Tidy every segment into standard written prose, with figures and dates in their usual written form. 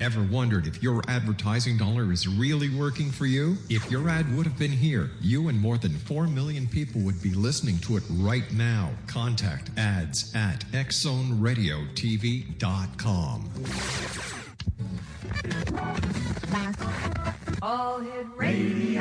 Ever wondered if your advertising dollar is really working for you? If your ad would have been here, you and more than 4 million people would be listening to it right now. Contact ads at xzoneradiotv.com. All Hit Radio.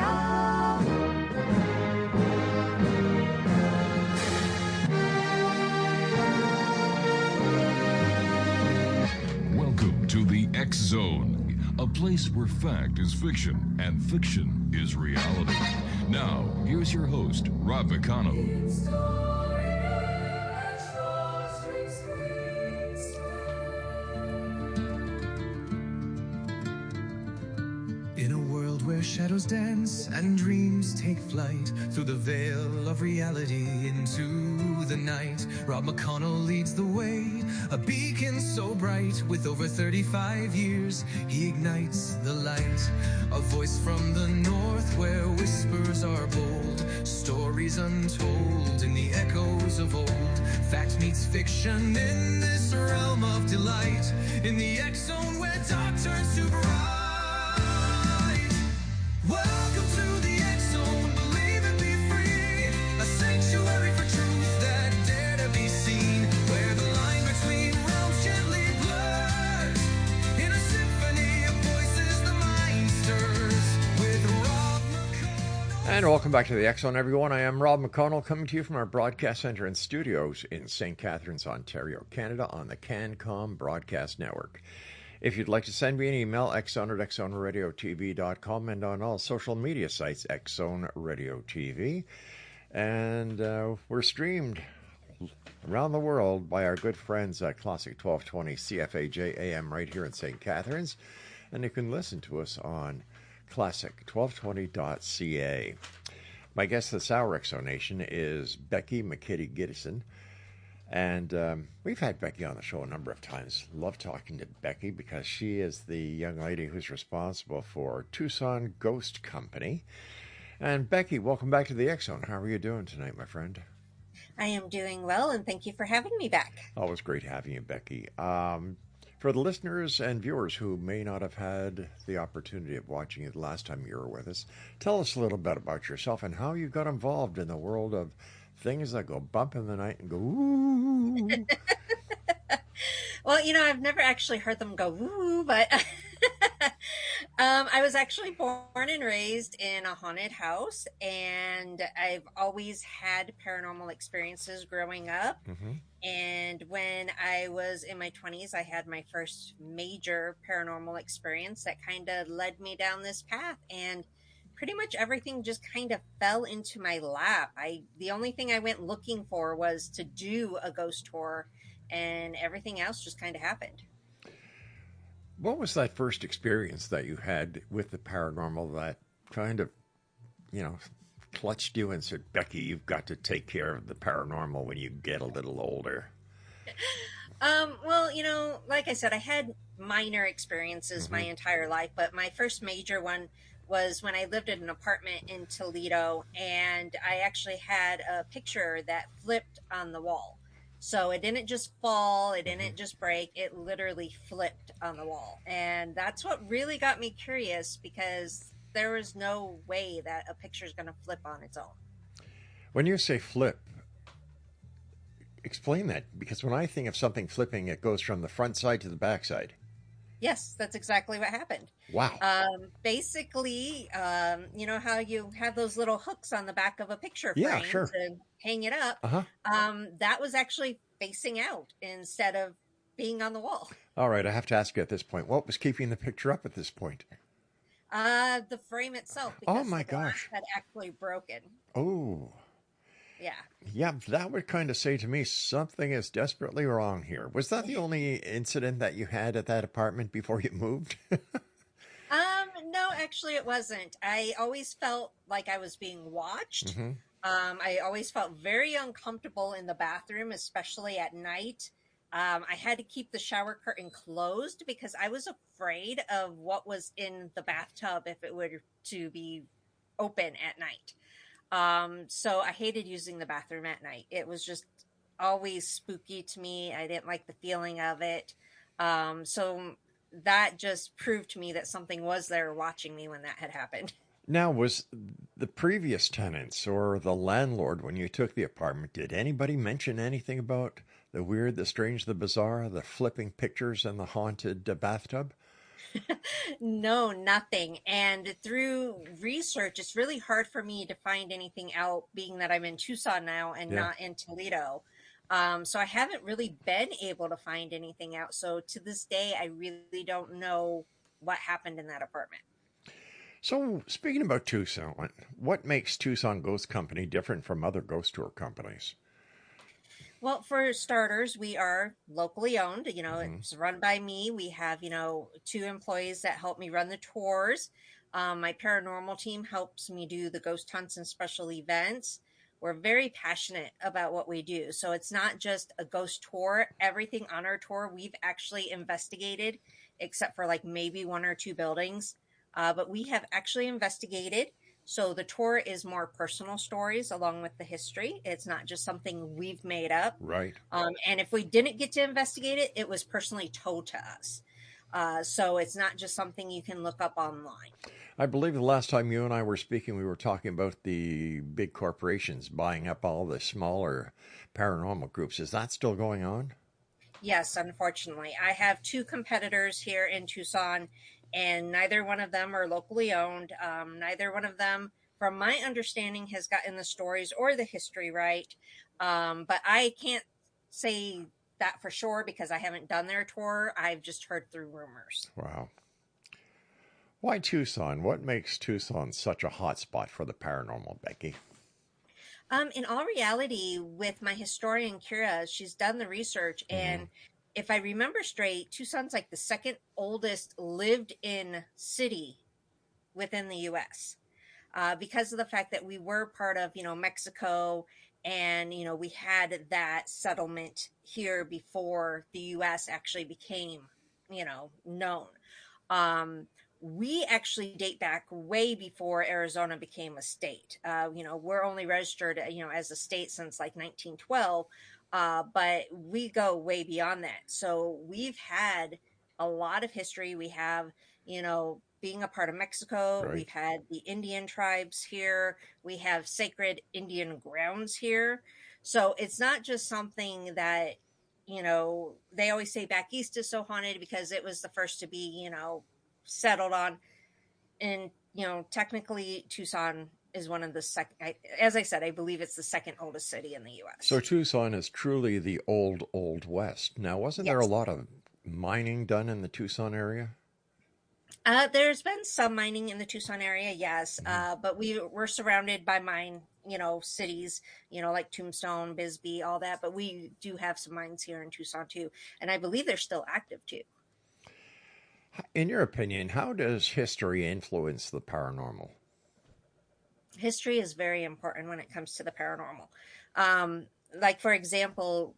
Welcome to the X Zone, a place where fact is fiction and fiction is reality. Now, here's your host, Rob McConnell. In a world where shadows dance and dreams take flight through the veil of reality into the night, Rob McConnell leads the way, a beacon so bright. With over 35 years, he ignites the light. A voice from the north where whispers are bold, stories untold in the echoes of old. Fact meets fiction in this realm of delight, in the X Zone where dark turns to bright. Welcome to the X Zone, believe and be free, a sanctuary for truth that dare to be seen, where the line between realms gently blurs, in a symphony of voices the mind stirs, with Rob McConnell. And welcome back to the X Zone, everyone. I am Rob McConnell, coming to you from our broadcast center and studios in St. Catharines, Ontario, Canada, on the CanCom Broadcast Network. If you'd like to send me an email, xzone at xzoneradiotv.com, and on all social media sites, Xzone Radio TV. And we're streamed around the world by our good friends at Classic 1220 CFAJ AM right here in St. Catharines. And you can listen to us on classic1220.ca. My guest this hour, X-Zone Nation, is Becky McKIDDY-GYDESEN. And we've had Becky on the show a number of times. Love talking to Becky because she is the young lady who's responsible for Tucson Ghost Company. And Becky, welcome back to the X Zone. How are you doing tonight, my friend? I am doing well, and thank you for having me back. Always great having you, Becky. For the listeners and viewers who may not have had the opportunity of watching you the last time you were with us, tell us a little bit about yourself and how you got involved in the world of things that go bump in the night and go ooh. Well, I've never actually heard them go ooh, but I was actually born and raised in a haunted house, and I've always had paranormal experiences growing up. Mm-hmm. And when I was in my 20s, I had my first major paranormal experience that kind of led me down this path, and pretty much everything just kind of fell into my lap. The only thing I went looking for was to do a ghost tour, and everything else just kind of happened. What was that first experience that you had with the paranormal that kind of, clutched you and said, Becky, you've got to take care of the paranormal when you get a little older? Well, like I said, I had minor experiences my entire life, but my first major one was when I lived in an apartment in Toledo, and I actually had a picture that flipped on the wall. So it didn't just fall, it didn't just break, it literally flipped on the wall. And that's what really got me curious, because there was no way that a picture is going to flip on its own. When you say flip, explain that, because when I think of something flipping, it goes from the front side to the back side. Yes, that's exactly what happened. Wow. Basically, you know how you have those little hooks on the back of a picture frame to hang it up? That was actually facing out instead of being on the wall. All right, I have to ask you at this point, what was keeping the picture up at this point? The frame itself, because oh my the glass gosh, had actually broken. Oh. Yeah, that would kind of say to me something is desperately wrong here. Was that the only incident that you had at that apartment before you moved? No, actually it wasn't. I always felt like I was being watched. I always felt very uncomfortable in the bathroom, especially at night. I had to keep the shower curtain closed because I was afraid of what was in the bathtub if it were to be open at night. So I hated using the bathroom at night. It was just always spooky to me. I didn't like the feeling of it. So that just proved to me that something was there watching me when that had happened. Now, was the previous tenants or the landlord, when you took the apartment, did anybody mention anything about the weird, the strange, the bizarre, the flipping pictures, and the haunted bathtub? No, nothing. And through research, it's really hard for me to find anything out, being that I'm in Tucson now and Yeah. not in Toledo. So I haven't really been able to find anything out. So to this day, I really don't know what happened in that apartment. So, speaking about Tucson, what makes Tucson Ghost Company different from other ghost tour companies? Well, for starters, we are locally owned. Mhm. It's run by me. We have, 2 employees that help me run the tours. My paranormal team helps me do the ghost hunts and special events. We're very passionate about what we do. So it's not just a ghost tour. Everything on our tour, we've actually investigated, except for like maybe 1 or 2 buildings. But we have actually investigated. So the tour is more personal stories along with the history. It's not just something we've made up. Right. And if we didn't get to investigate it, it was personally told to us. So it's not just something you can look up online. I believe the last time you and I were speaking, we were talking about the big corporations buying up all the smaller paranormal groups. Is that still going on? Yes, unfortunately. I have 2 competitors here in Tucson, and neither one of them are locally owned. Neither one of them, from my understanding, has gotten the stories or the history right. But I can't say that for sure because I haven't done their tour. I've just heard through rumors. Wow. Why Tucson? What makes Tucson such a hot spot for the paranormal, Becky? In all reality, with my historian Kira, she's done the research, and if I remember straight, Tucson's like the second oldest lived-in city within the U.S. Because of the fact that we were part of, Mexico, and we had that settlement here before the U.S. actually became, known. We actually date back way before Arizona became a state. We're only registered, as a state since like 1912, but we go way beyond that. So we've had a lot of history. We have, being a part of Mexico, Right. we've had the Indian tribes here, we have sacred Indian grounds here. So it's not just something that, they always say back east is so haunted because it was the first to be, settled on. And technically Tucson is one of the second, as I said, I believe it's the second oldest city in the U.S. So Tucson is truly the old West. Now, wasn't there a Yes. lot of mining done in the Tucson area? There's been some mining in the Tucson area, yes, but we're surrounded by mine, cities, like Tombstone, Bisbee, all that. But we do have some mines here in Tucson too, and I believe they're still active too. In your opinion, how does history influence the paranormal? History is very important when it comes to the paranormal. Like for example,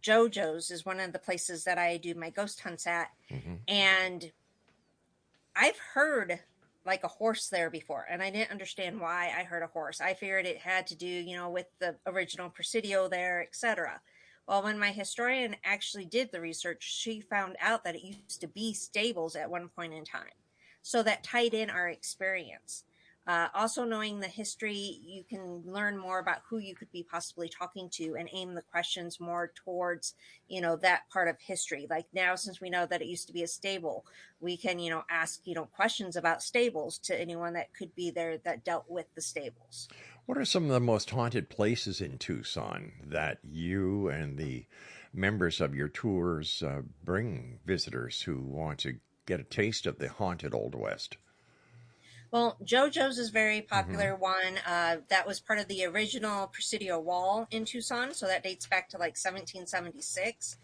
JoJo's is one of the places that I do my ghost hunts at, and I've heard like a horse there before, and I didn't understand why I heard a horse. I figured it had to do, with the original Presidio there, etc. Well, when my historian actually did the research, she found out that it used to be stables at one point in time. So that tied in our experience. Also, knowing the history, you can learn more about who you could be possibly talking to and aim the questions more towards, that part of history. Like now, since we know that it used to be a stable, we can, ask, questions about stables to anyone that could be there that dealt with the stables. What are some of the most haunted places in Tucson that you and the members of your tours bring visitors who want to get a taste of the haunted Old West? Well, JoJo's is very popular one. That was part of the original Presidio wall in Tucson, so that dates back to like 1776.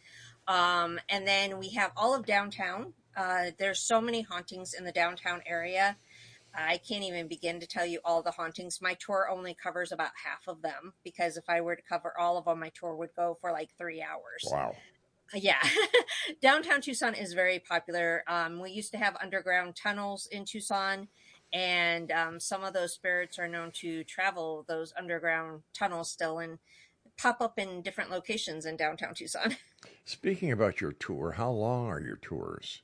And then we have all of downtown. There's so many hauntings in the downtown area. I can't even begin to tell you all the hauntings. My tour only covers about half of them because if I were to cover all of them, my tour would go for like 3 hours. Wow. Yeah. Downtown Tucson is very popular. We used to have underground tunnels in Tucson, and some of those spirits are known to travel those underground tunnels still and pop up in different locations in downtown Tucson. Speaking about your tour, how long are your tours?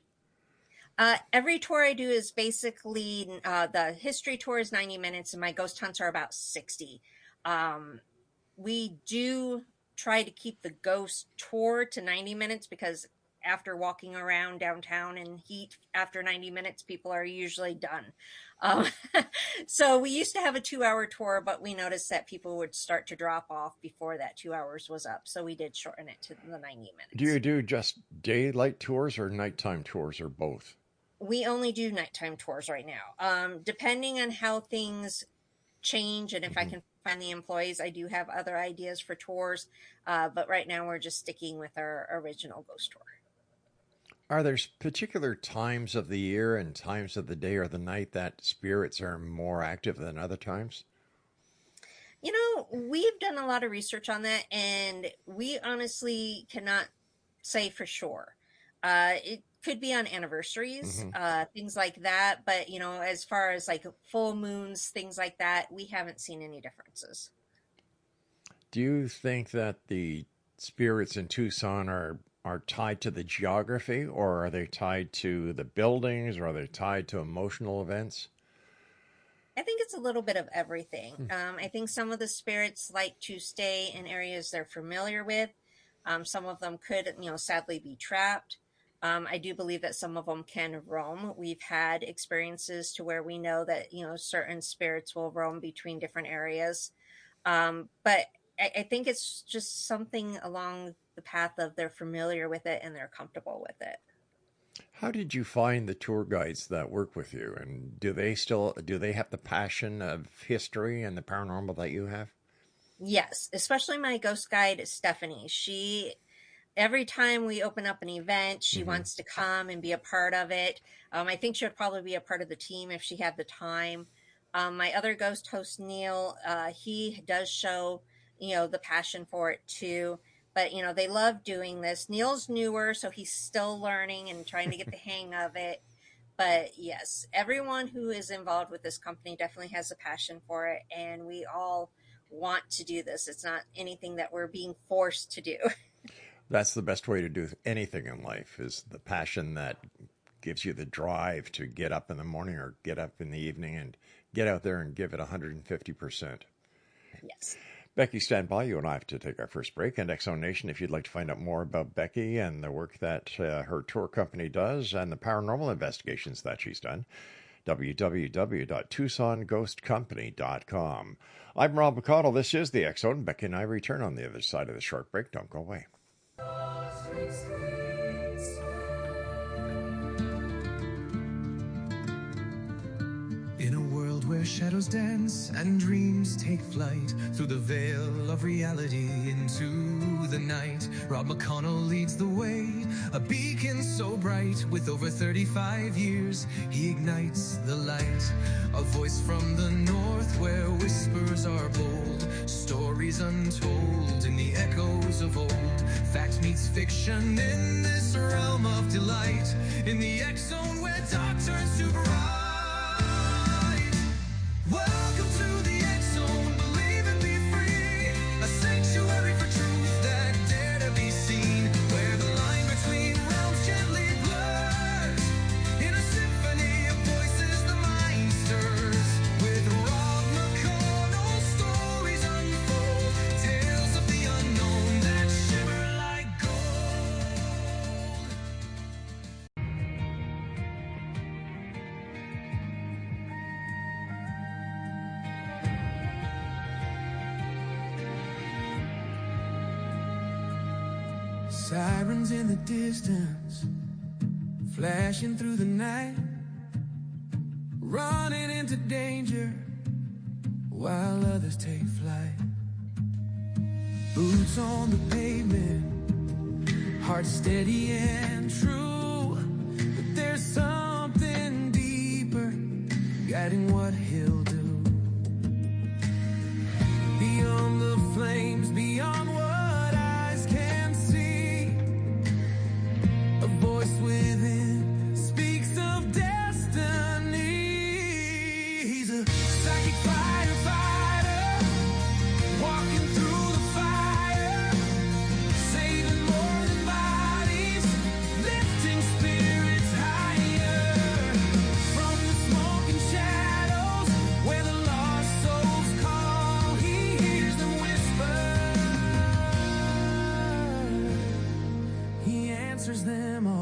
Every tour I do is basically the history tour is 90 minutes, and my ghost hunts are about 60. We do try to keep the ghost tour to 90 minutes because after walking around downtown in heat after 90 minutes, people are usually done. Um, so we used to have a 2-hour tour, but we noticed that people would start to drop off before that 2 hours was up. So we did shorten it to the 90 minutes. Do you do just daylight tours or nighttime tours or both? We only do nighttime tours right now. Depending on how things change and if I can find the employees, I do have other ideas for tours. But right now we're just sticking with our original ghost tour. Are there particular times of the year and times of the day or the night that spirits are more active than other times? You know, we've done a lot of research on that, and we honestly cannot say for sure. It could be on anniversaries, things like that. But, you know, as far as like full moons, things like that, we haven't seen any differences. Do you think that the spirits in Tucson are tied to the geography, or are they tied to the buildings, or are they tied to emotional events? I think it's a little bit of everything. I think some of the spirits like to stay in areas they're familiar with. Some of them could, you know, sadly be trapped. I do believe that some of them can roam. We've had experiences to where we know that, you know, certain spirits will roam between different areas. But I think it's just something along the path of they're familiar with it and they're comfortable with it. How did you find the tour guides that work with you? And do they have the passion of history and the paranormal that you have? Yes, especially my ghost guide, Stephanie. Every time we open up an event, she wants to come and be a part of it. I think she would probably be a part of the team if she had the time. My other ghost host, Neil, he does show, you know, the passion for it too. But, you know, they love doing this. Neil's newer, so he's still learning and trying to get the hang of it. But yes, everyone who is involved with this company definitely has a passion for it. And we all want to do this. It's not anything that we're being forced to do. That's the best way to do anything in life, is the passion that gives you the drive to get up in the morning or get up in the evening and get out there and give it 150%. Yes. Becky, stand by. You and I have to take our first break. And X Zone Nation, if you'd like to find out more about Becky and the work that her tour company does and the paranormal investigations that she's done, www.TucsonGhostCompany.com. I'm Rob McConnell. This is the X Zone. Becky and I return on the other side of the short break. Don't go away. In a world where shadows dance and dreams take flight through the veil of reality into the night, Rob McConnell leads the way, a beacon so bright. With over 35 years, he ignites the light. A voice from the north where whispers are bold, stories untold in the echoes of old. Fact meets fiction in this realm of delight, in the X Zone where dark turns to bright. Welcome to the X Zone, believe and be free, a sanctuary for truth that dare to be seen, where the line between realms gently blurs, in a symphony of voices the mind stirs, with Rob McConnell stories unfold, tales of the unknown that shimmer like gold. Sirens in the distance, flashing through the night, running into danger while others take flight. Boots on the pavement, heart steady and true, but there's something deeper guiding what he'll do. Beyond the flames, beyond what eyes can see, a voice within speaks of destiny. He's a psychic firefighter, walking through the fire, saving more than bodies, lifting spirits higher.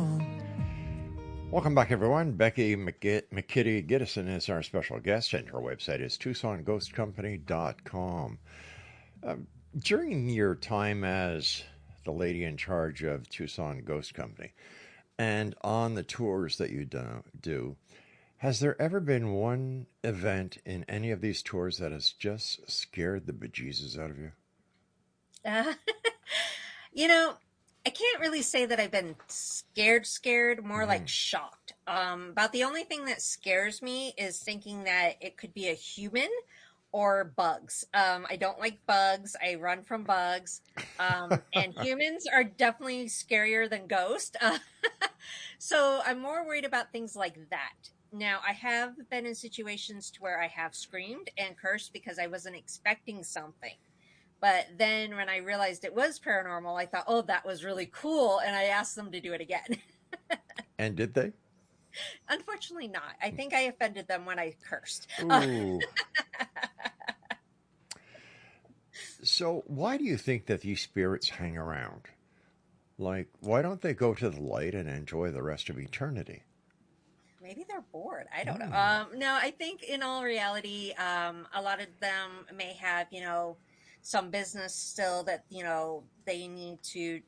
all. Welcome back, everyone. Becky McKIDDY-GYDESEN is our special guest, and her website is TucsonGhostCompany.com. During your time as the lady in charge of Tucson Ghost Company and on the tours that you do, has there ever been one event in any of these tours that has just scared the bejesus out of you? You know, I can't really say that I've been scared, more like shocked. About the only thing that scares me is thinking that it could be a human or bugs. I don't like bugs. I run from bugs. And humans are definitely scarier than ghosts. So I'm more worried about things like that. Now, I have been in situations to where I have screamed and cursed because I wasn't expecting something. But then when I realized it was paranormal, I thought, oh, that was really cool. And I asked them to do it again. And did they? Unfortunately not. I think I offended them when I cursed. Ooh. So why do you think that these spirits hang around? Like, why don't they go to the light and enjoy the rest of eternity? Maybe they're bored. I don't know. No, I think in all reality, a lot of them may have, some business still that, they need to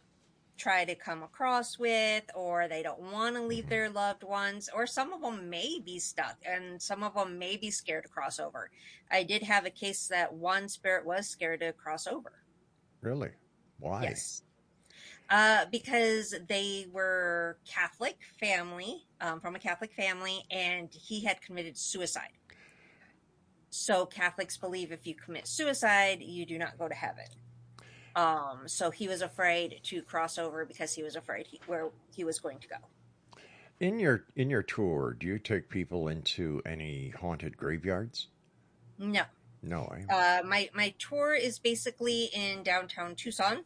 try to come across with, or they don't want to leave their loved ones, or some of them may be stuck and some of them may be scared to cross over. I did have a case that one spirit was scared to cross over. Really? Why? Yes. Because they were Catholic family, from a Catholic family, and he had committed suicide. So Catholics believe if you commit suicide, you do not go to heaven. So he was afraid to cross over because he was afraid where he was going to go. In your tour, do you take people into any haunted graveyards? No. No. My tour is basically in downtown Tucson.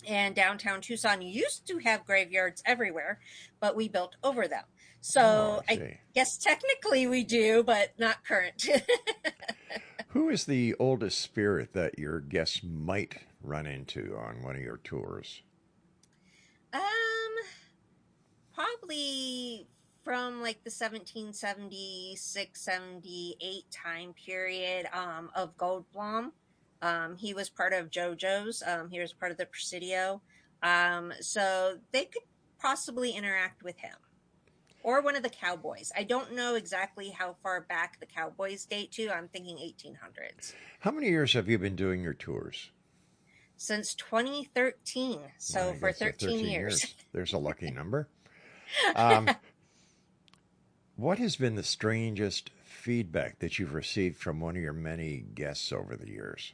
And downtown Tucson used to have graveyards everywhere, but we built over them. So I guess technically we do, but not current. Who is the oldest spirit that your guests might run into on one of your tours? Probably from like the 1776, 78 time period of Goldblum. He was part of JoJo's. He was part of the Presidio. So they could possibly interact with him. Or one of the cowboys. I don't know exactly how far back the cowboys date to. I'm thinking 1800s. How many years have you been doing your tours? Since 2013. So for 13 years. There's a lucky number. What has been the strangest feedback that you've received from one of your many guests over the years?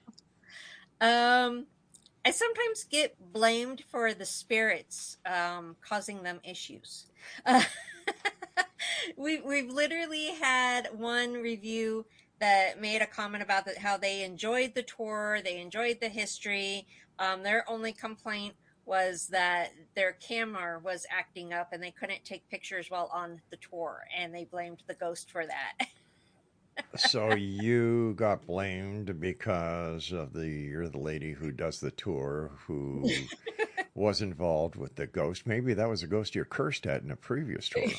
I sometimes get blamed for the spirits causing them issues. We've literally had one review that made a comment about how they enjoyed the tour, they enjoyed the history. Their only complaint was that their camera was acting up and they couldn't take pictures while on the tour, and they blamed the ghost for that. So you got blamed because of you're the lady who does the tour who was involved with the ghost. Maybe that was a ghost you cursed at in a previous tour.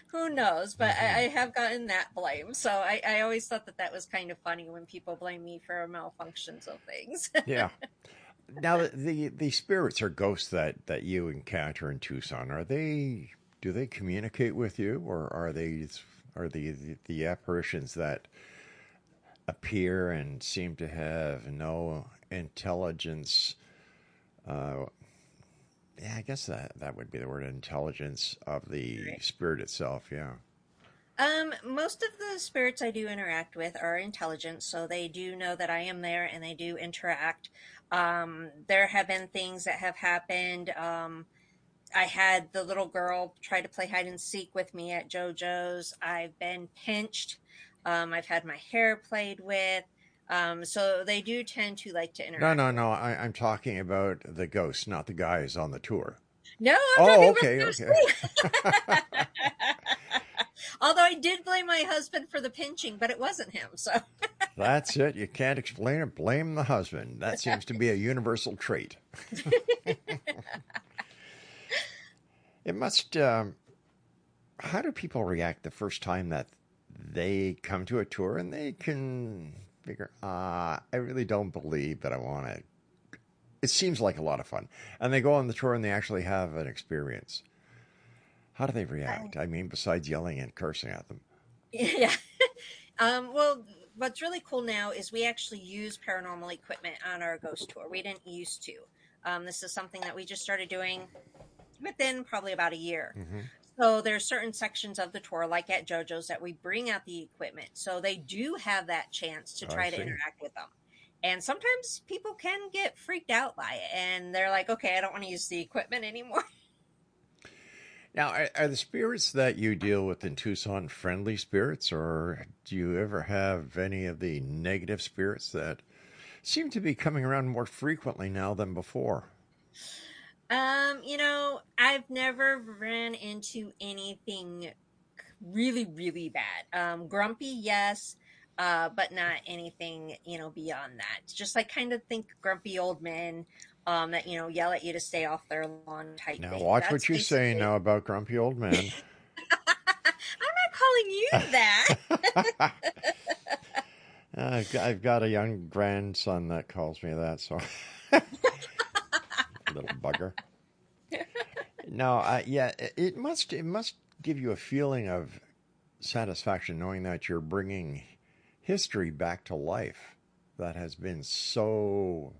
Who knows? But I have gotten that blame. So I always thought that was kind of funny when people blame me for malfunctions of things. Yeah. Now, the spirits or ghosts that you encounter in Tucson, do they communicate with you, or are the apparitions that appear and seem to have no intelligence? Yeah, I guess that would be the word, intelligence of the spirit itself. Yeah. Most of the spirits I do interact with are intelligent, so they do know that I am there and they do interact. There have been things that have happened. I had the little girl try to play hide and seek with me at JoJo's. I've been pinched. I've had my hair played with. So they do tend to like to interact. No. I'm talking about the ghosts, not the guys on the tour. No, I'm talking about okay. Although I did blame my husband for the pinching, but it wasn't him. So that's it. You can't explain it. Blame the husband. That seems to be a universal trait. It must. How do people react the first time that they come to a tour and they can figure, I really don't believe that I want to. It seems like a lot of fun. And they go on the tour and they actually have an experience. How do they react? I mean, besides yelling and cursing at them. Yeah. Well, what's really cool now is we actually use paranormal equipment on our ghost tour. We didn't used to. This is something that we just started doing within probably about a year. Mm-hmm. So there's certain sections of the tour, like at JoJo's, that we bring out the equipment. So they do have that chance to try to interact with them. And sometimes people can get freaked out by it. And they're like, okay, I don't want to use the equipment anymore. Now, are the spirits that you deal with in Tucson friendly spirits, or do you ever have any of the negative spirits that seem to be coming around more frequently now than before? I've never ran into anything really, really bad. Grumpy, yes, but not anything, beyond that. It's just like kind of think grumpy old men that, yell at you to stay off their lawn type Now, thing. watch That's what you say now about grumpy old men. I'm not calling you that. I've got a young grandson that calls me that, so little bugger. No, yeah, it must give you a feeling of satisfaction knowing that you're bringing history back to life that has been so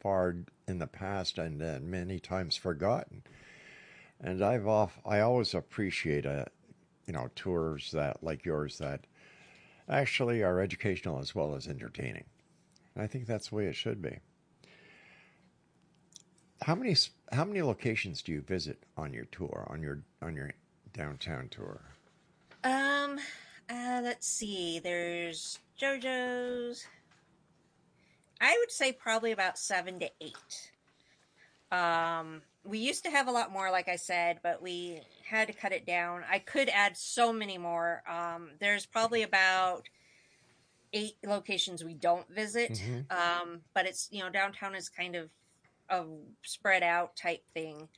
far in the past and many times forgotten. And I always appreciate tours that like yours that actually are educational as well as entertaining. And I think that's the way it should be. How many locations do you visit on your tour, on your downtown tour? Let's see. There's JoJo's. I would say probably about 7 to 8. We used to have a lot more, like I said, but we had to cut it down. I could add so many more. There's probably about 8 locations we don't visit. Mm-hmm. But it's, downtown is kind of a spread out type thing.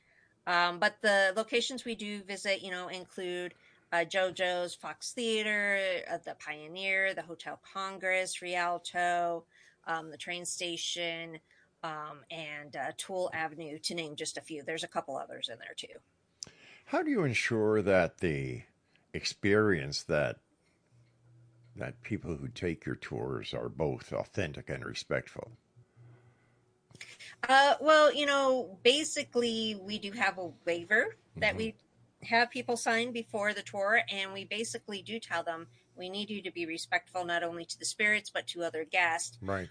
But the locations we do visit, include JoJo's, Fox Theater, the Pioneer, the Hotel Congress, Rialto, the train station, and Toole Avenue, to name just a few. There's a couple others in there too. How do you ensure that the experience that people who take your tours are both authentic and respectful? Well, basically we do have a waiver that we have people sign before the tour, and we basically do tell them we need you to be respectful not only to the spirits but to other guests. Right.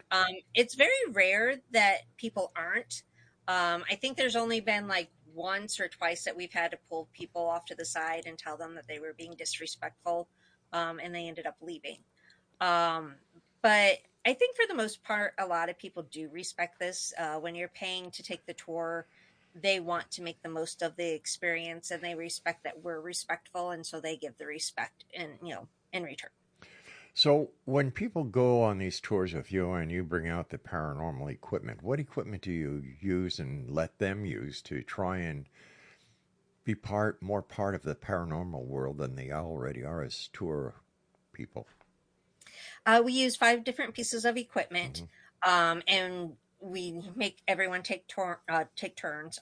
It's very rare that people aren't. I think there's only been like once or twice that we've had to pull people off to the side and tell them that they were being disrespectful, and they ended up leaving. But I think for the most part, a lot of people do respect this. When you're paying to take the tour, they want to make the most of the experience, and they respect that we're respectful, and so they give the respect in return. So when people go on these tours with you and you bring out the paranormal equipment, what equipment do you use and let them use to try and be more part of the paranormal world than they already are as tour people? We use 5 different pieces of equipment, and we make everyone take turns.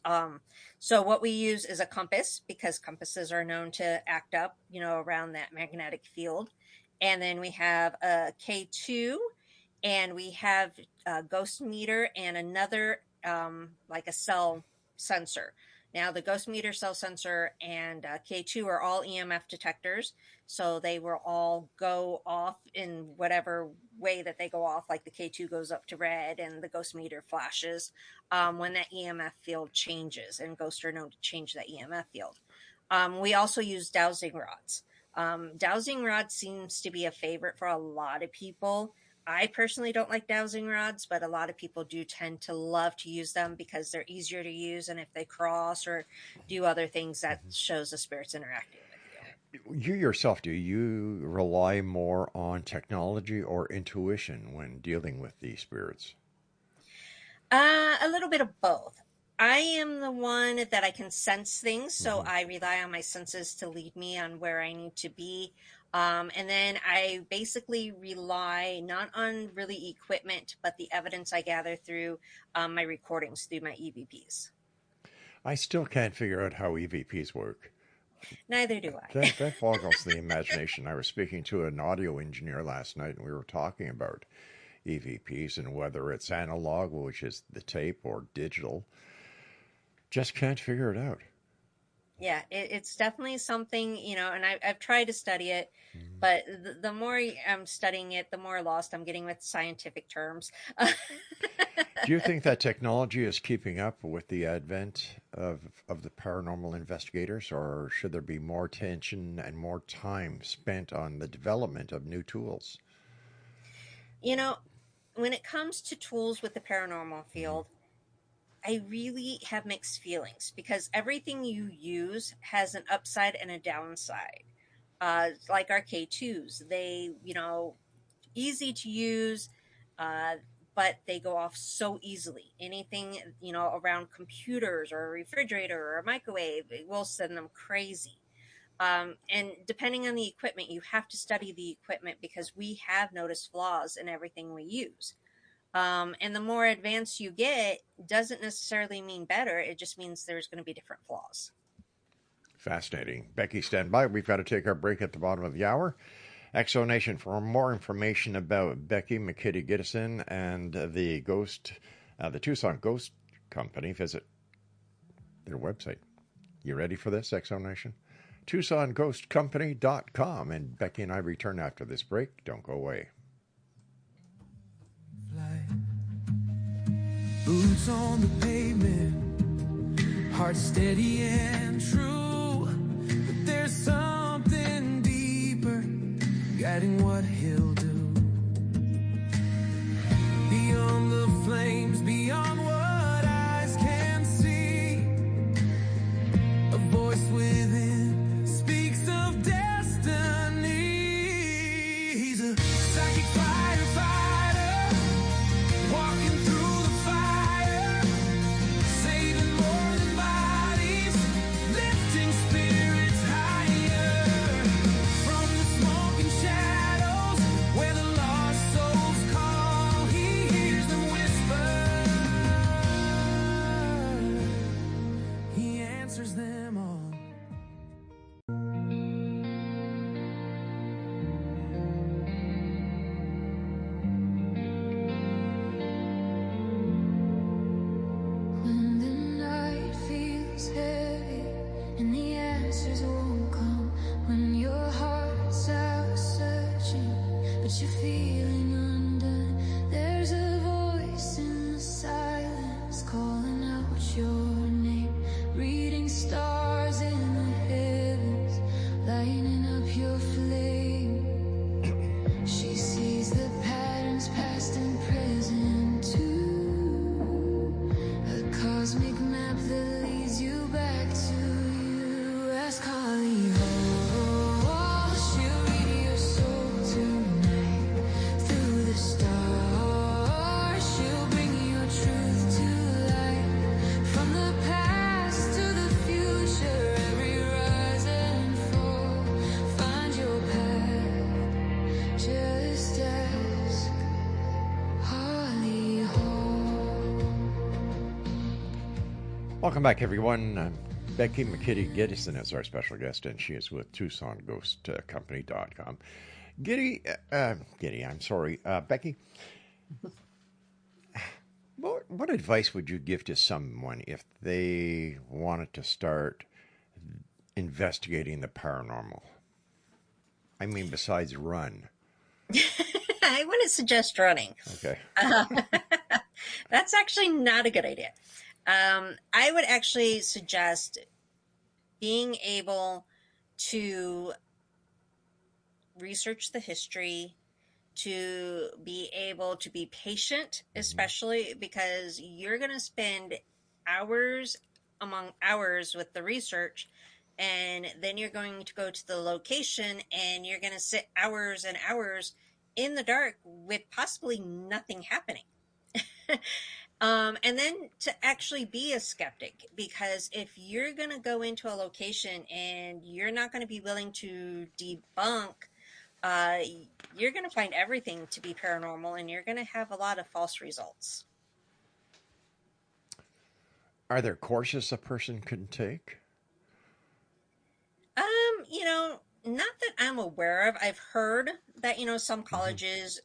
So what we use is a compass, because compasses are known to act up, around that magnetic field. And then we have a K2, and we have a ghost meter and another like a cell sensor. Now, the ghost meter, cell sensor, and K2 are all EMF detectors, so they will all go off in whatever way that they go off. Like the K2 goes up to red, and the ghost meter flashes when that EMF field changes, and ghosts are known to change that EMF field. We also use dowsing rods. Dowsing rods seems to be a favorite for a lot of people. I personally don't like dowsing rods, but a lot of people do tend to love to use them because they're easier to use, and if they cross or do other things, that shows the spirits interacting with you. You yourself, do you rely more on technology or intuition when dealing with these spirits? A little bit of both. I am the one that I can sense things, so I rely on my senses to lead me on where I need to be. And then I basically rely not on really equipment, but the evidence I gather through my recordings, through my EVPs. I still can't figure out how EVPs work. Neither do I. That boggles the imagination. I was speaking to an audio engineer last night, and we were talking about EVPs and whether it's analog, which is the tape, or digital. Just can't figure it out. Yeah, it's definitely something, and I've tried to study it, but the more I'm studying it, the more lost I'm getting with scientific terms. Do you think that technology is keeping up with the advent of the paranormal investigators, or should there be more attention and more time spent on the development of new tools? When it comes to tools with the paranormal field, I really have mixed feelings because everything you use has an upside and a downside. Like our K2s, they, easy to use, uh, but they go off so easily. Anything, around computers or a refrigerator or a microwave, it will send them crazy. And depending on the equipment, you have to study the equipment because we have noticed flaws in everything we use. And the more advanced you get doesn't necessarily mean better. It just means there's going to be different flaws. Fascinating. Becky, stand by. We've got to take our break at the bottom of the hour. Exo Nation, for more information about Becky McKIDDY-GYDESEN and the Tucson Ghost Company, visit their website. You ready for this, Exo Nation? TucsonGhostCompany.com. And Becky and I return after this break. Don't go away. Boots on the pavement, heart steady and true. But there's something deeper guiding what he'll do. Beyond the flames, beyond what eyes can see, a voice within speaks of destiny. He's a psychic firefighter, walking through the fire, saving more than bodies, lifting spirits higher. From the smoking shadows where the lost souls call, he hears them whisper. He answers them all. When the night feels heavy and the answers won't come, when your heart's out searching but you're feeling undone, there's a voice in the silence calling out your name, reading stars in the heavens, lighting up your flame. She sees the patterns past and present too, a cosmic map that leads you back to you. Ask Holly Hall, she'll read your soul tonight. Through the stars, she'll bring your truth to light. From the past to the future, every rise and fall, find your path. Just ask Holly Hall. Welcome back, everyone. Becky McKIDDY-GYDESEN is our special guest, and she is with TucsonGhostCompany.com. Becky, what advice would you give to someone if they wanted to start investigating the paranormal? I mean, besides run. I wouldn't suggest running. Okay. That's actually not a good idea. I would actually suggest being able to research the history, to be able to be patient, especially because you're going to spend hours among hours with the research, and then you're going to go to the location and you're going to sit hours and hours in the dark with possibly nothing happening. And then to actually be a skeptic, because if you're going to go into a location and you're not going to be willing to debunk, uh, you're going to find everything to be paranormal, and you're going to have a lot of false results. Are there courses a person can take? Not that I'm aware of. I've heard that, some colleges,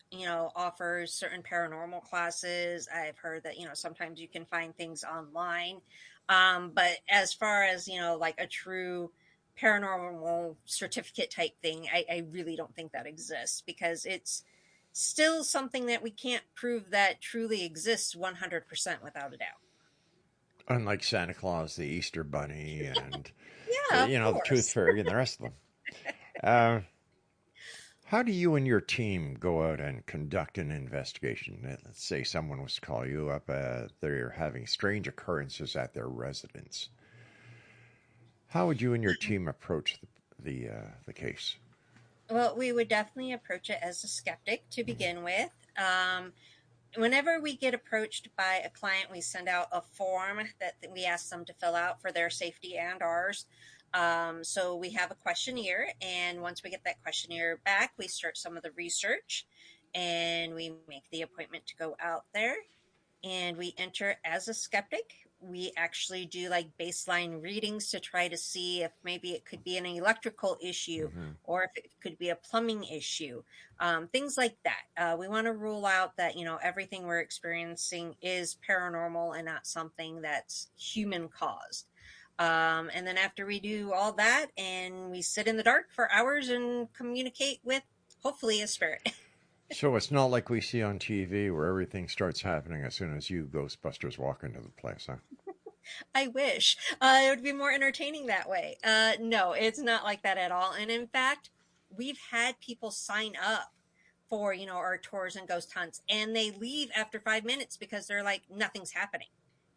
offer certain paranormal classes. I've heard that, sometimes you can find things online. But as far as, like a true paranormal certificate type thing, I really don't think that exists, because it's still something that we can't prove that truly exists 100% without a doubt. Unlike Santa Claus, the Easter Bunny, and Yeah, of the Tooth course. Fairy, and the rest of them. How do you and your team go out and conduct an investigation? Let's say someone was to call you up. They're having strange occurrences at their residence. How would you and your team approach the case? Well, we would definitely approach it as a skeptic to begin with. Whenever we get approached by a client, we send out a form that we ask them to fill out for their safety and ours. So we have a questionnaire, and once we get that questionnaire back, we start some of the research, and we make the appointment to go out there, and we enter as a skeptic. We actually do like baseline readings to try to see if maybe it could be an electrical issue, or if it could be a plumbing issue, things like that. We want to rule out that, everything we're experiencing is paranormal and not something that's human caused. And then after we do all that, and we sit in the dark for hours and communicate with hopefully a spirit. So it's not like we see on TV where everything starts happening as soon as you Ghostbusters walk into the place, huh? I wish it would be more entertaining that way. No, it's not like that at all. And in fact, we've had people sign up for, our tours and ghost hunts, and they leave after 5 minutes because they're like, nothing's happening.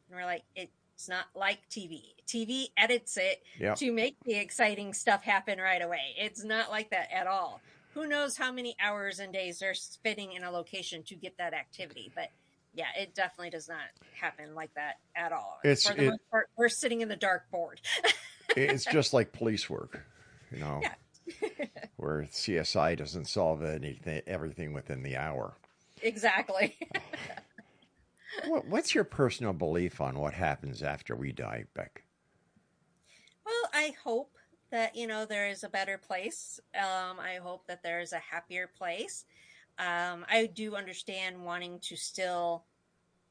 And we're like, it's not like TV. TV edits it to make the exciting stuff happen right away. It's not like that at all. Who knows how many hours and days they're spending in a location to get that activity. But yeah, it definitely does not happen like that at all. For the most part, we're sitting in the dark bored. It's just like police work, Yeah. where CSI doesn't solve everything within the hour. Exactly. What's your personal belief on what happens after we die, Beck? Well, I hope that, there is a better place. I hope that there is a happier place. I do understand wanting to still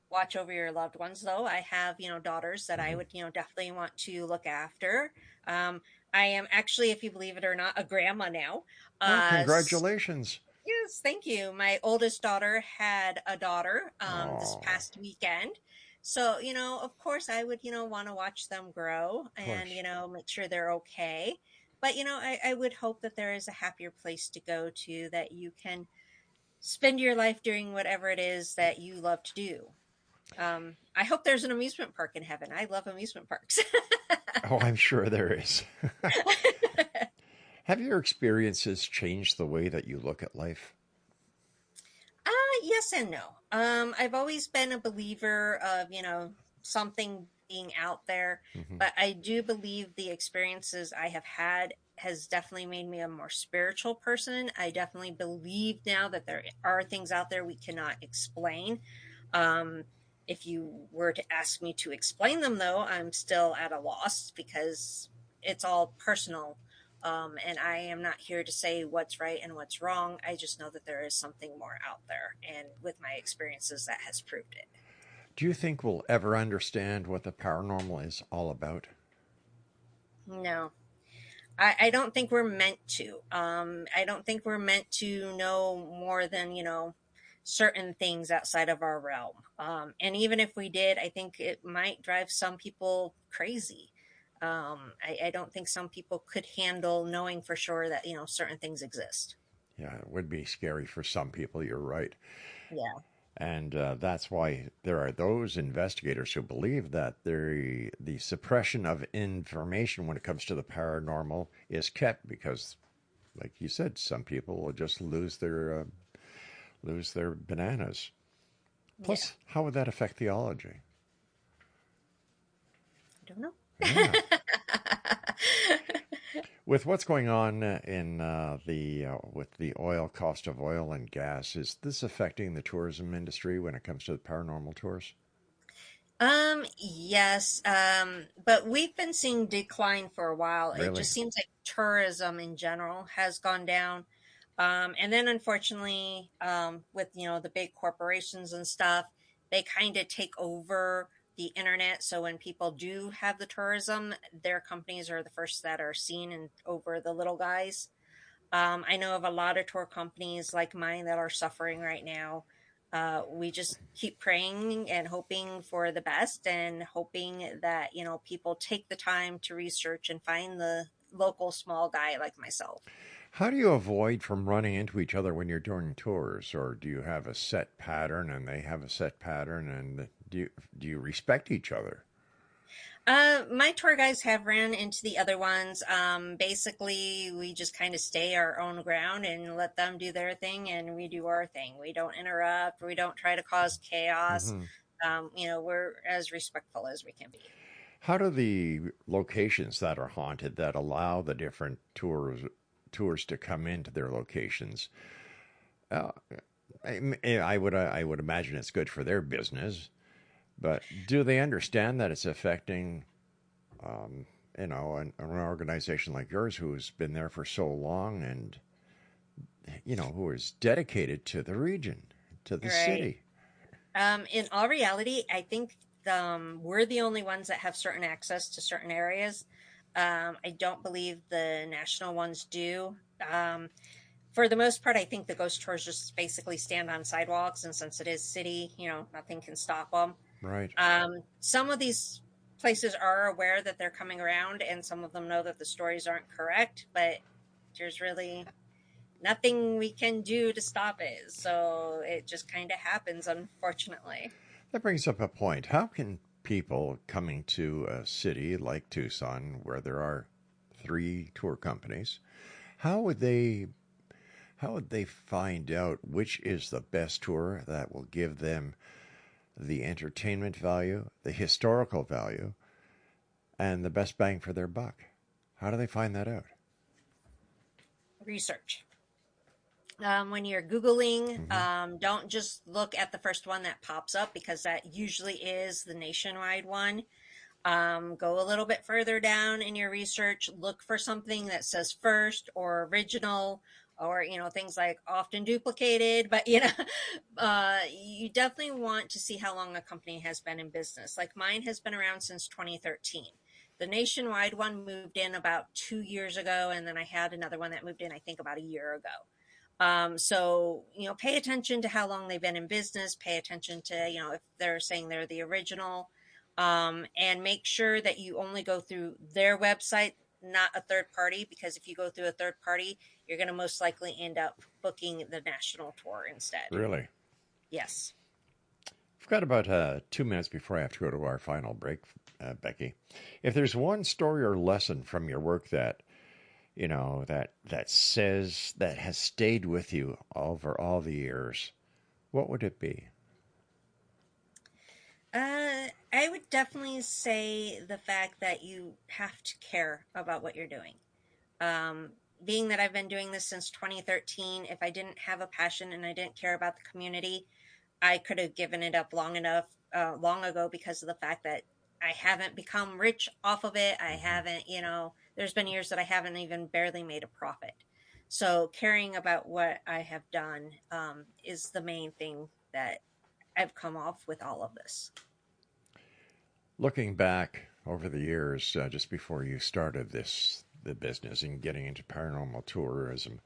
watch over your loved ones, though. I have, daughters that I would, definitely want to look after. I am actually, if you believe it or not, a grandma now. Congratulations. Yes, thank you. My oldest daughter had a daughter this past weekend. So, of course, I would, want to watch them grow and, make sure they're okay. But, I would hope that there is a happier place to go to, that you can spend your life doing whatever it is that you love to do. I hope there's an amusement park in heaven. I love amusement parks. Oh, I'm sure there is. Have your experiences changed the way that you look at life? Yes and no. I've always been a believer of, something being out there, but I do believe the experiences I have had has definitely made me a more spiritual person. I definitely believe now that there are things out there we cannot explain. If you were to ask me to explain them, though, I'm still at a loss, because it's all personal. And I am not here to say what's right and what's wrong. I just know that there is something more out there. And with my experiences, that has proved it. Do you think we'll ever understand what the paranormal is all about? No. I don't think we're meant to. I don't think we're meant to know more than, certain things outside of our realm. And even if we did, I think it might drive some people crazy. I don't think some people could handle knowing for sure that, certain things exist. Yeah, it would be scary for some people. You're right. Yeah. And that's why there are those investigators who believe that the suppression of information when it comes to the paranormal is kept because, like you said, some people will just lose their bananas. Plus, how would that affect theology? I don't know. Yeah. With what's going on in with the oil cost of oil and gas, is this affecting the tourism industry when it comes to the paranormal tours? Yes, but we've been seeing decline for a while. It Really? just seems like tourism in general has gone down. And then unfortunately, with, the big corporations and stuff, they kind of take over the internet. So when people do have the tourism, their companies are the first that are seen and over the little guys. I know of a lot of tour companies like mine that are suffering right now. We just keep praying and hoping for the best and hoping that, people take the time to research and find the local small guy like myself. How do you avoid from running into each other when you're doing tours, or do you have a set pattern and they have a set pattern, and do you respect each other? My tour guides have ran into the other ones. Basically, we just kind of stay our own ground and let them do their thing, and we do our thing. We don't interrupt. We don't try to cause chaos. Hmm. We're as respectful as we can be. How do the locations that are haunted that allow the different tours to come into their locations? Uh, I would imagine it's good for their business, but do they understand that it's affecting, an organization like yours who's been there for so long and who is dedicated to the region, to the Right. city? In all reality, I think we're the only ones that have certain access to certain areas. I don't believe the national ones do. For the most part, I think the ghost tours just basically stand on sidewalks, and since it is city, nothing can stop them. Right. Some of these places are aware that they're coming around, and some of them know that the stories aren't correct, but there's really nothing we can do to stop it. So it just kind of happens, unfortunately. That brings up a point. How can people coming to a city like Tucson, where there are 3 tour companies, how would they find out which is the best tour that will give them the entertainment value, the historical value, and the best bang for their buck? How do they find that out? Research. When you're Googling, Mm-hmm. don't just look at the first one that pops up, because that usually is the nationwide one. Go a little bit further down in your research, look for something that says first or original, or, things like often duplicated. But, you definitely want to see how long a company has been in business. Like mine has been around since 2013. The nationwide one moved in about 2 years ago, and then I had another one that moved in, I think, about a year ago. So, pay attention to how long they've been in business, pay attention to, if they're saying they're the original, and make sure that you only go through their website, not a third party, because if you go through a third party, you're going to most likely end up booking the national tour instead. Really? Yes. We've got about 2 minutes before I have to go to our final break, Becky. If there's one story or lesson from your work that that has stayed with you over all the years, what would it be? I would definitely say the fact that you have to care about what you're doing. Being that I've been doing this since 2013, if I didn't have a passion and I didn't care about the community, I could have given it up long ago, because of the fact that I haven't become rich off of it. I Mm-hmm. haven't, there's been years that I haven't even barely made a profit. So caring about what I have done is the main thing that I've come off with all of this. Looking back over the years, just before you started the business and getting into paranormal tourism,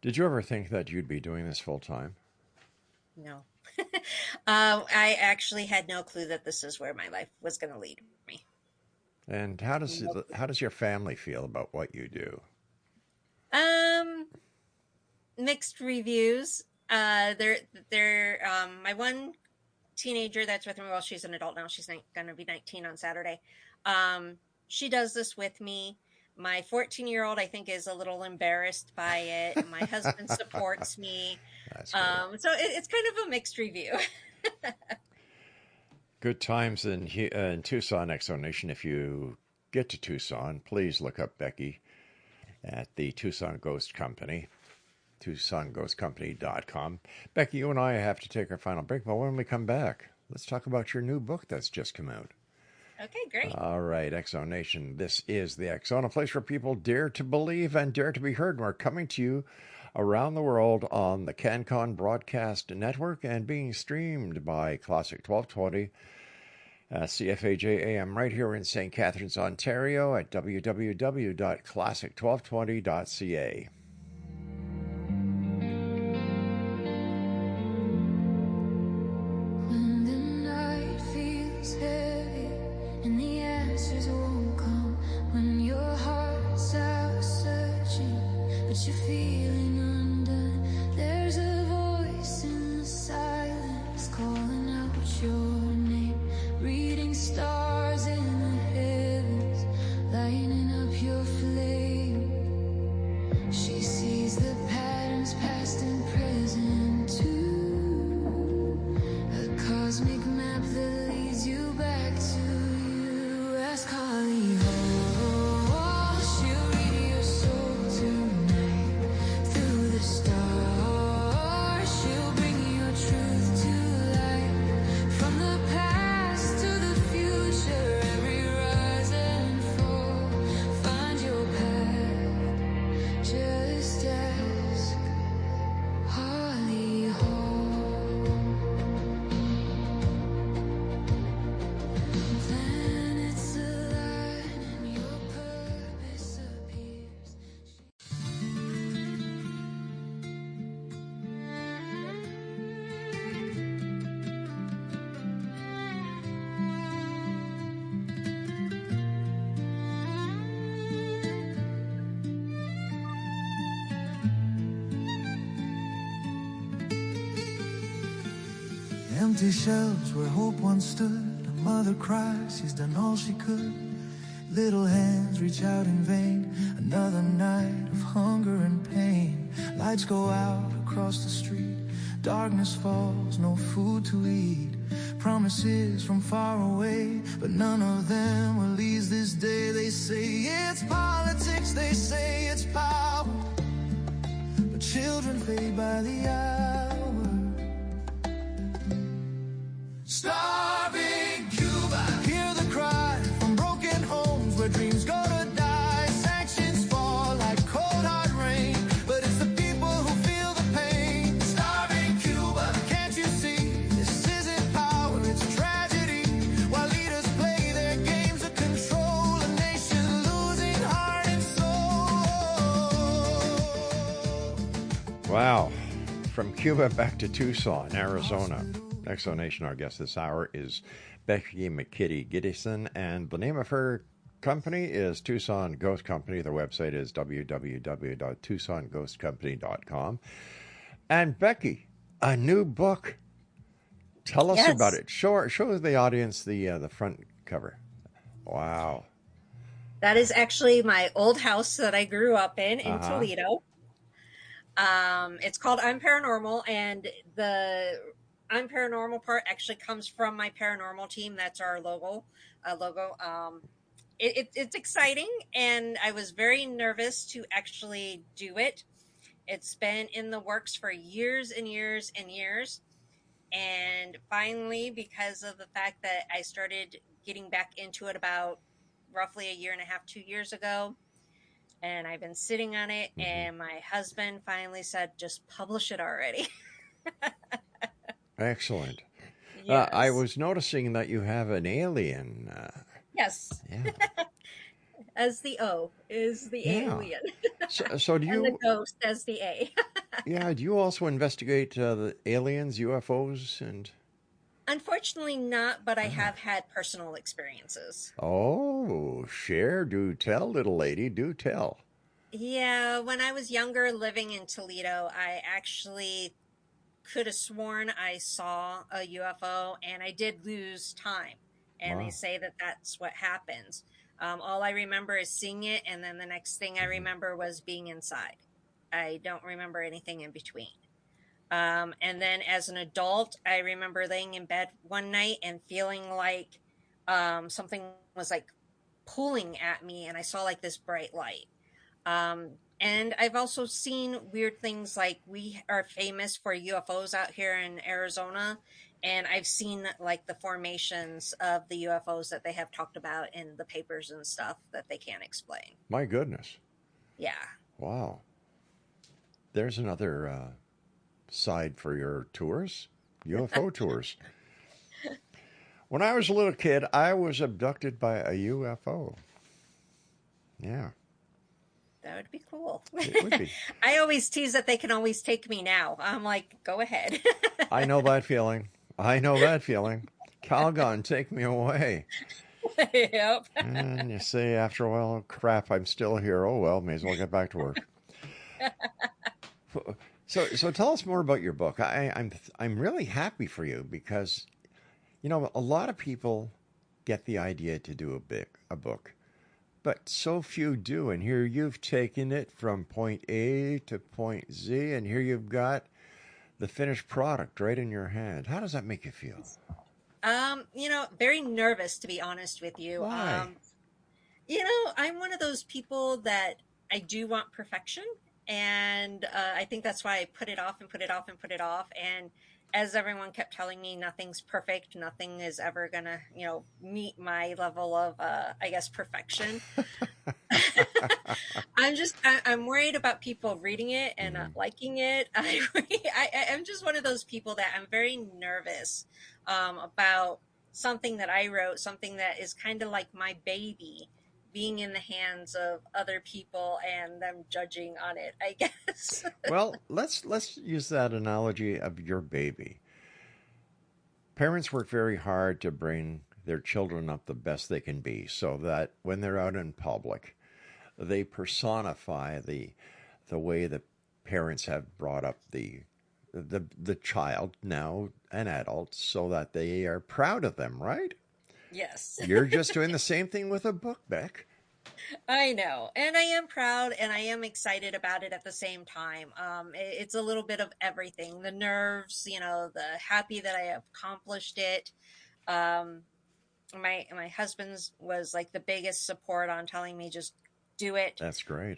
did you ever think that you'd be doing this full time? No. I actually had no clue that this is where my life was going to lead me. And how does your family feel about what you do? Um, Mixed reviews. My one teenager that's with me, well, she's an adult now. She's going to be 19 on Saturday. She does this with me. My 14-year-old, I think, is a little embarrassed by it. My husband supports me. That's good. So it's kind of a mixed review. Good times in Tucson, Exonation. If you get to Tucson, please look up Becky at the Tucson Ghost Company, TucsonGhostCompany.com. Becky, you and I have to take our final break, but when we come back, let's talk about your new book that's just come out. Okay, great. All right, Exonation. This is the X Zone, a place where people dare to believe and dare to be heard. We're coming to you around the world on the CanCon Broadcast Network and being streamed by Classic 1220, CFAJ AM right here in St. Catharines, Ontario at www.classic1220.ca. When the night feels heavy and the answers won't come, when your heart's out searching but you're feeling undone, there's a voice in the silence calling out your name, reading stars in the heavens, lighting up your flame. She sees the patterns past and present too, a cosmic map that leads you back to you. Ask Holly Hall, she'll read your soul tonight. Through the stars, she'll bring your truth to light. From the past to the future, every rise and fall, find your path. Just ask Holly Hall. Planets align and your purpose appears. Empty shelves where hope once stood. A mother cries, she's done all she could. Little hands reach out in vain. Another night of hunger and pain. Lights go out across the street. Darkness falls, no food to eat. Promises from far away, but none of them will ease this day. They say it's politics, they say it's power, but children fade by the hour. Starving Cuba, hear the cry from broken homes where dreams go to die. Sanctions fall like cold hard rain, but it's the people who feel the pain. Starving Cuba, can't you see? This isn't power, it's tragedy. While leaders play their games of control, a nation losing heart and soul. Wow. From Cuba back to Tucson, Arizona. Exonation, our guest this hour is Becky McKIDDY-GYDESEN, and the name of her company is Tucson Ghost Company. Their website is www.tucsonghostcompany.com. And Becky, a new book. Tell us Yes. about it. Show the audience the front cover. Wow. That is actually my old house that I grew up in Uh-huh. Toledo. It's called I'm Paranormal, and the I'm Paranormal part actually comes from my paranormal team. That's our logo. It's exciting, and I was very nervous to actually do it. It's been in the works for years and years and years. And finally, because of the fact that I started getting back into it about roughly a year and a half, 2 years ago, and I've been sitting on it, and my husband finally said, just publish it already. Excellent. Yes. I was noticing that you have an alien. Yes. Yeah. As the O is the Yeah. alien. So do And the you? ghost as the A. Yeah. Do you also investigate the aliens, UFOs, and? Unfortunately not, but I have had personal experiences. Oh, share, do tell, little lady, do tell. Yeah, when I was younger living in Toledo, I actually could have sworn I saw a UFO, and I did lose time. And Wow. they say that that's what happens. All I remember is seeing it, and then the next thing I remember was being inside. I don't remember anything in between. And then as an adult, I remember laying in bed one night and feeling like something was like pulling at me, and I saw like this bright light. And I've also seen weird things, like we are famous for UFOs out here in Arizona. And I've seen like the formations of the UFOs that they have talked about in the papers and stuff that they can't explain. My goodness. Yeah. Wow. There's another side for your tours, UFO tours. When I was a little kid, I was abducted by a UFO. Yeah. That would be cool. It would be. I always tease that they can always take me now. I'm like, go ahead. I know that feeling. I know that feeling. Calgon, take me away. Yep. And you say after a while, oh, crap, I'm still here. Oh, well, may as well get back to work. So tell us more about your book. I'm really happy for you because, you know, a lot of people get the idea to do a book, but so few do. And here you've taken it from point A to point Z, and here you've got the finished product right in your hand. How does that make you feel? You know, very nervous, to be honest with you. Why? You know, I'm one of those people that I do want perfection. And I think that's why I put it off and put it off and put it off. And as everyone kept telling me, nothing's perfect. Nothing is ever going to, you know, meet my level of, I guess, perfection. I'm worried about people reading it and not liking it. I'm just one of those people that I'm very nervous about something that I wrote, something that is kind of like my baby, being in the hands of other people and them judging on it, I guess. Well, let's use that analogy of your baby. Parents work very hard to bring their children up the best they can be so that when they're out in public, they personify the way that parents have brought up the child, now an adult, so that they are proud of them, right? Yes. You're just doing the same thing with a book, Beck. I know. And I am proud and I am excited about it at the same time. It's a little bit of everything. The nerves, you know, the happy that I have accomplished it. My husband's was like the biggest support on telling me just do it. That's great.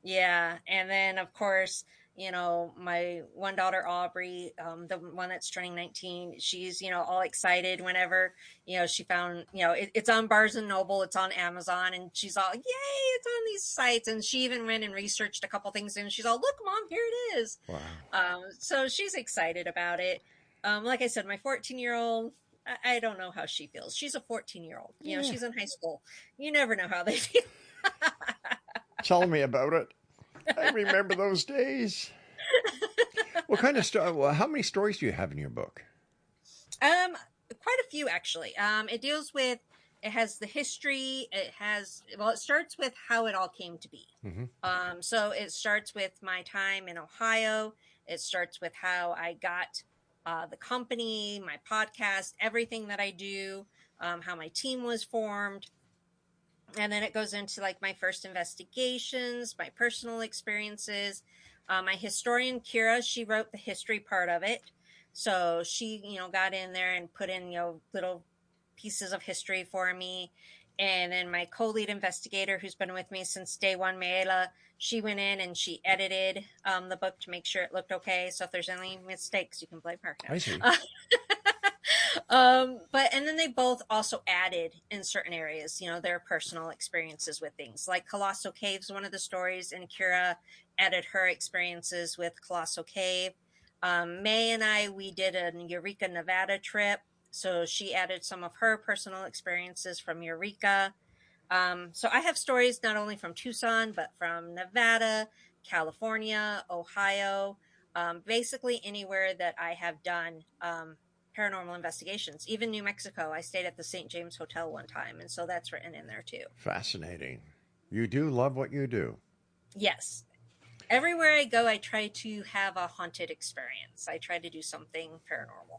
Yeah. And then of course, you know, my one daughter, Aubrey, the one that's turning 19, she's, you know, all excited whenever, you know, she found, you know, it's on Barnes and Noble, it's on Amazon, and she's all, yay, it's on these sites. And she even went and researched a couple things and she's all, look, Mom, here it is. Wow. So she's excited about it. Like I said, my 14-year-old, I don't know how she feels. She's a 14-year-old, you know, she's in high school. You never know how they feel. Tell me about it. I remember those days. What kind of story? How many stories do you have in your book? Quite a few, actually. It has the history. It starts with how it all came to be. Mm-hmm. So it starts with my time in Ohio. It starts with how I got the company, my podcast, everything that I do, how my team was formed. And then it goes into like my first investigations, my personal experiences. My historian, Kira, she wrote the history part of it. So she, you know, got in there and put in, you know, little pieces of history for me. And then my co-lead investigator, who's been with me since day one, Mayela, she went in and she edited the book to make sure it looked okay. So if there's any mistakes, you can blame her. I see. And then they both also added in certain areas, you know, their personal experiences with things like Colossal Cave's one of the stories, and Kira added her experiences with Colossal Cave. May and I, we did a Eureka, Nevada trip. So she added some of her personal experiences from Eureka. So I have stories not only from Tucson, but from Nevada, California, Ohio, basically anywhere that I have done paranormal investigations, even New Mexico. I stayed at the St. James Hotel one time, and so that's written in there too. Fascinating. You do love what you do. Yes. Everywhere I go, I try to have a haunted experience. I try to do something paranormal.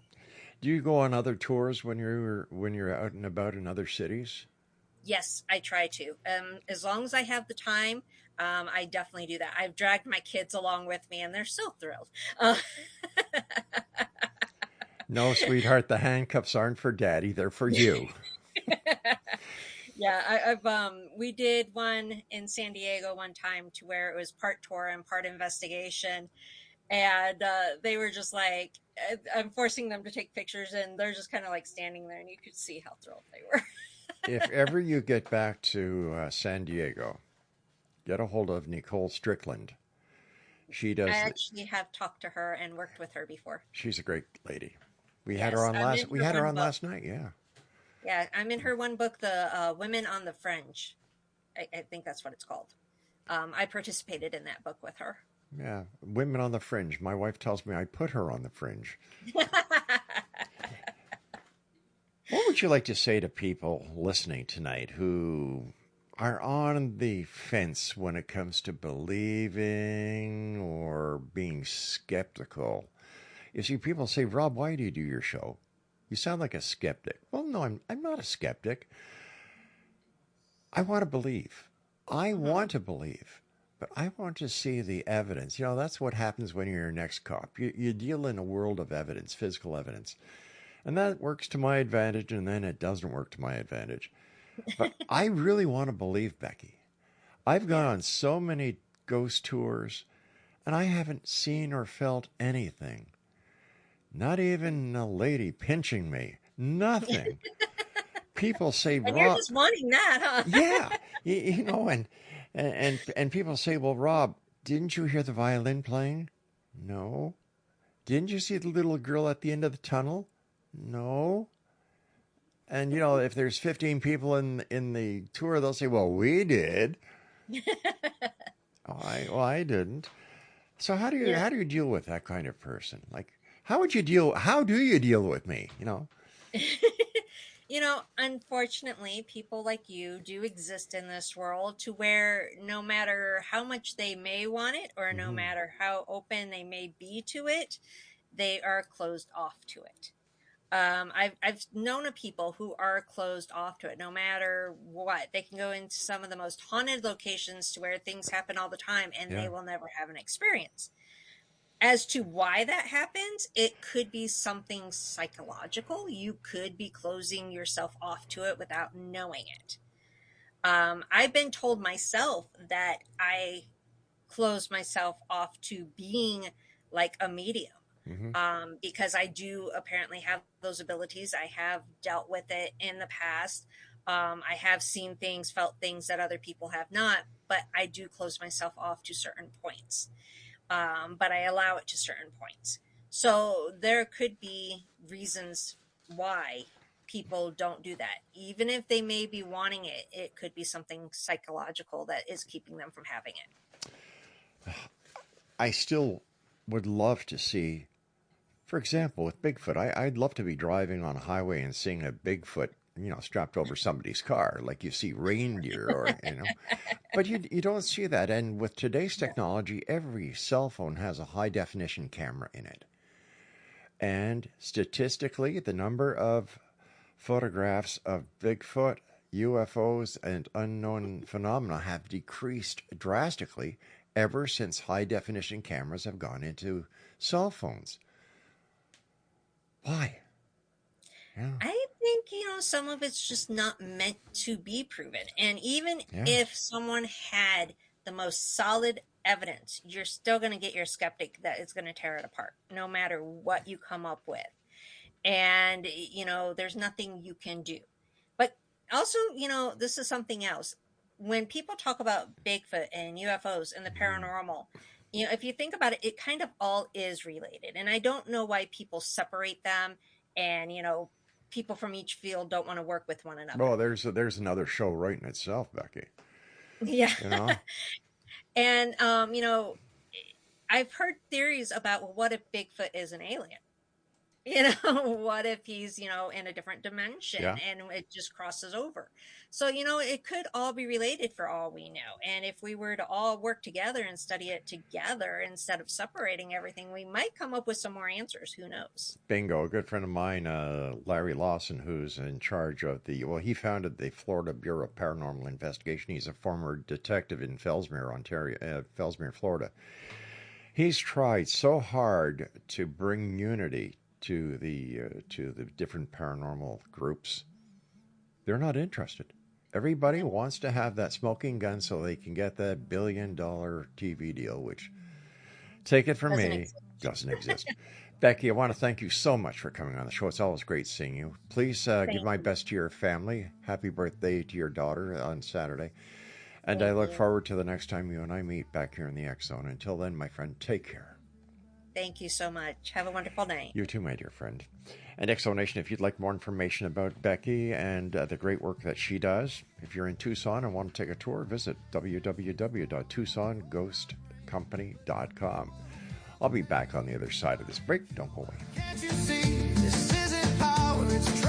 Do you go on other tours when you're out and about in other cities? Yes, I try to. As long as I have the time, I definitely do that. I've dragged my kids along with me, and they're so thrilled. No, sweetheart, the handcuffs aren't for daddy. They're for you. Yeah, we did one in San Diego one time to where it was part tour and part investigation. And they were just like, I'm forcing them to take pictures, and they're just kind of like standing there, and you could see how thrilled they were. If ever you get back to San Diego, get a hold of Nicole Strickland. She does. I actually have talked to her and worked with her before. She's a great lady. We Yes, had her on I'm last. in We her had her one on book. last night. Yeah. Yeah, I'm in her one book, The Women on the Fringe. I think that's what it's called. I participated in that book with her. Yeah, Women on the Fringe. My wife tells me I put her on the fringe. What would you like to say to people listening tonight who are on the fence when it comes to believing or being skeptical? You see, people say, Rob, why do you do your show? You sound like a skeptic. Well, no, I'm not a skeptic. I want to believe. I want to believe. But I want to see the evidence. You know, that's what happens when you're an ex-cop. You deal in a world of evidence, physical evidence. And that works to my advantage, and then it doesn't work to my advantage. But I really want to believe, Becky. I've gone on so many ghost tours, and I haven't seen or felt anything. Not even a lady pinching me. Nothing. People say, And you're just wanting that, huh? Yeah. You know, and people say, well, Rob, didn't you hear the violin playing? No. Didn't you see the little girl at the end of the tunnel? No. And, you know, if there's 15 people in the tour, they'll say, well, we did. I didn't. So how do you deal with that kind of person? Like, how do you deal with me, you know? You know, unfortunately, people like you do exist in this world to where no matter how much they may want it or no matter how open they may be to it, they are closed off to it. I've known of people who are closed off to it no matter what. They can go into some of the most haunted locations to where things happen all the time and they will never have an experience. As to why that happens, it could be something psychological. You could be closing yourself off to it without knowing it. I've been told myself that I close myself off to being like a medium. Because I do apparently have those abilities. I have dealt with it in the past. I have seen things, felt things that other people have not, but I do close myself off to certain points. But I allow it to certain points. So there could be reasons why people don't do that. Even if they may be wanting it, it could be something psychological that is keeping them from having it. I still would love to see, for example, with Bigfoot, I'd love to be driving on a highway and seeing a Bigfoot, you know, strapped over somebody's car, like you see reindeer or, you know. But you don't see that. And with today's technology, every cell phone has a high-definition camera in it. And statistically, the number of photographs of Bigfoot, UFOs, and unknown phenomena have decreased drastically ever since high-definition cameras have gone into cell phones. Why? Yeah. I think, some of it's just not meant to be proven. And even if someone had the most solid evidence, you're still going to get your skeptic that is going to tear it apart, no matter what you come up with. And, there's nothing you can do. But also, this is something else. When people talk about Bigfoot and UFOs and the paranormal, if you think about it, it kind of all is related. And I don't know why people separate them and, people from each field don't want to work with one another. Oh, there's another show right in itself, Becky. Yeah. You know? And, I've heard theories about, well, what if Bigfoot is an alien? What if he's, in a different dimension and it just crosses over? So, it could all be related for all we know. And if we were to all work together and study it together instead of separating everything, we might come up with some more answers. Who knows? Bingo. A good friend of mine, Larry Lawson, who's in charge of he founded the Florida Bureau of Paranormal Investigation. He's a former detective in Fellsmere, Florida. He's tried so hard to bring unity to the different paranormal groups. They're not interested. Everybody wants to have that smoking gun so they can get that $1 billion TV deal, which, take it from me, doesn't exist. Becky, I want to thank you so much for coming on the show. It's always great seeing you. Please give my best to your family. Happy birthday to your daughter on Saturday. And I look forward to the next time you and I meet back here in the X Zone. Until then, my friend, take care. Thank you so much. Have a wonderful night. You too, my dear friend. And X Zone Nation, if you'd like more information about Becky and the great work that she does, if you're in Tucson and want to take a tour, visit www.TucsonGhostCompany.com. I'll be back on the other side of this break. Don't go away. Can't you see this isn't how it's